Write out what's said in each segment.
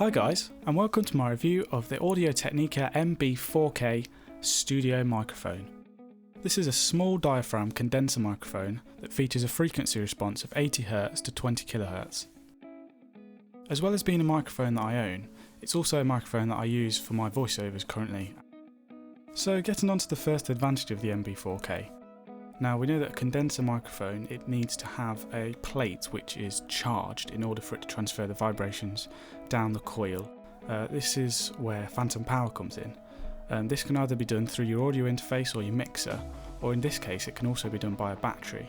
Hi guys, and welcome to my review of the Audio-Technica MB4K studio microphone. This is a small diaphragm condenser microphone that features a frequency response of 80Hz to 20kHz. As well as being a microphone that I own, it's also a microphone that I use for my voiceovers currently. So getting on to the first advantage of the MB4K. Now we know that a condenser microphone, it needs to have a plate which is charged in order for it to transfer the vibrations down the coil. This is where phantom power comes in. This can either be done through your audio interface or your mixer, or in this case it can also be done by a battery,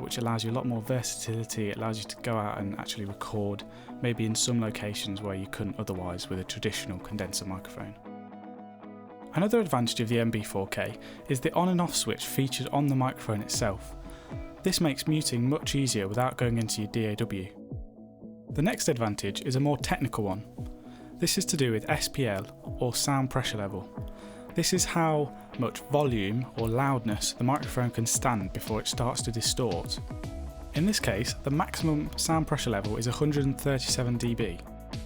which allows you a lot more versatility. It allows you to go out and actually record, maybe in some locations where you couldn't otherwise with a traditional condenser microphone. Another advantage of the MB4K is the on and off switch featured on the microphone itself. This makes muting much easier without going into your DAW. The next advantage is a more technical one. This is to do with SPL, or sound pressure level. This is how much volume or loudness the microphone can stand before it starts to distort. In this case, the maximum sound pressure level is 137 dB.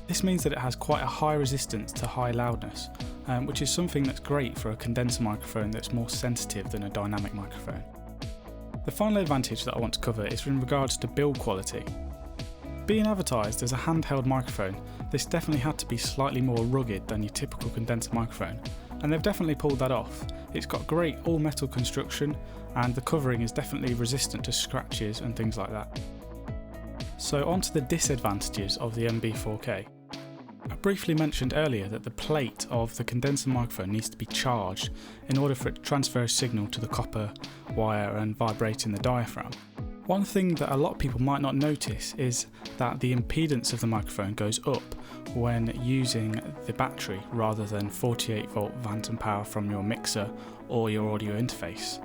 This means that it has quite a high resistance to high loudness, which is something that's great for a condenser microphone that's more sensitive than a dynamic microphone. The final advantage that I want to cover is in regards to build quality. Being advertised as a handheld microphone, this definitely had to be slightly more rugged than your typical condenser microphone, and they've definitely pulled that off. It's got great all metal construction, and the covering is definitely resistant to scratches and things like that. So on to the disadvantages of the MB4K. I briefly mentioned earlier that the plate of the condenser microphone needs to be charged in order for it to transfer a signal to the copper wire and vibrate in the diaphragm. One thing that a lot of people might not notice is that the impedance of the microphone goes up when using the battery rather than 48V phantom power from your mixer or your audio interface.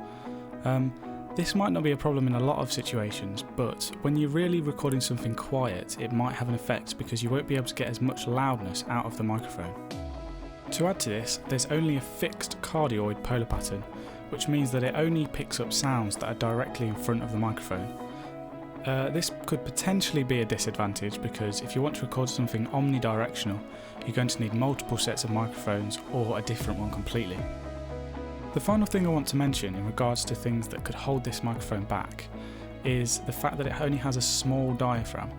This might not be a problem in a lot of situations, but when you're really recording something quiet, it might have an effect because you won't be able to get as much loudness out of the microphone. To add to this, there's only a fixed cardioid polar pattern, which means that it only picks up sounds that are directly in front of the microphone. This could potentially be a disadvantage because if you want to record something omnidirectional, you're going to need multiple sets of microphones or a different one completely. The final thing I want to mention in regards to things that could hold this microphone back is the fact that it only has a small diaphragm.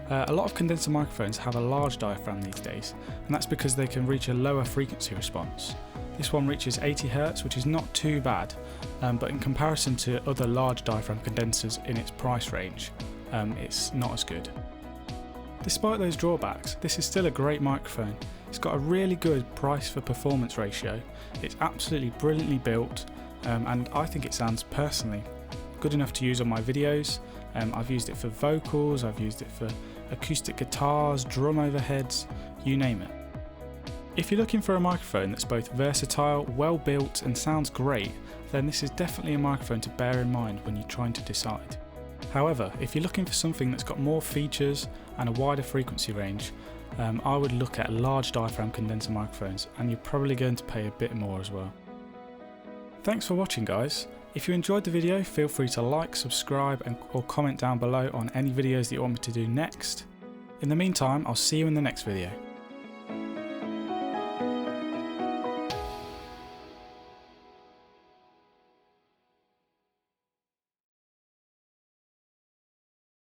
A lot of condenser microphones have a large diaphragm these days, and that's because they can reach a lower frequency response. This one reaches 80Hz, which is not too bad, but in comparison to other large diaphragm condensers in its price range, it's not as good. Despite those drawbacks, this is still a great microphone. It's got a really good price for performance ratio, it's absolutely brilliantly built, and I think it sounds personally good enough to use on my videos. I've used it for vocals, I've used it for acoustic guitars, drum overheads, you name it. If you're looking for a microphone that's both versatile, well built and sounds great, then this is definitely a microphone to bear in mind when you're trying to decide. However, if you're looking for something that's got more features and a wider frequency range, I would look at large diaphragm condenser microphones, and you're probably going to pay a bit more as well. Thanks for watching guys. If you enjoyed the video, feel free to like, subscribe or comment down below on any videos that you want me to do next. In the meantime, I'll see you in the next video.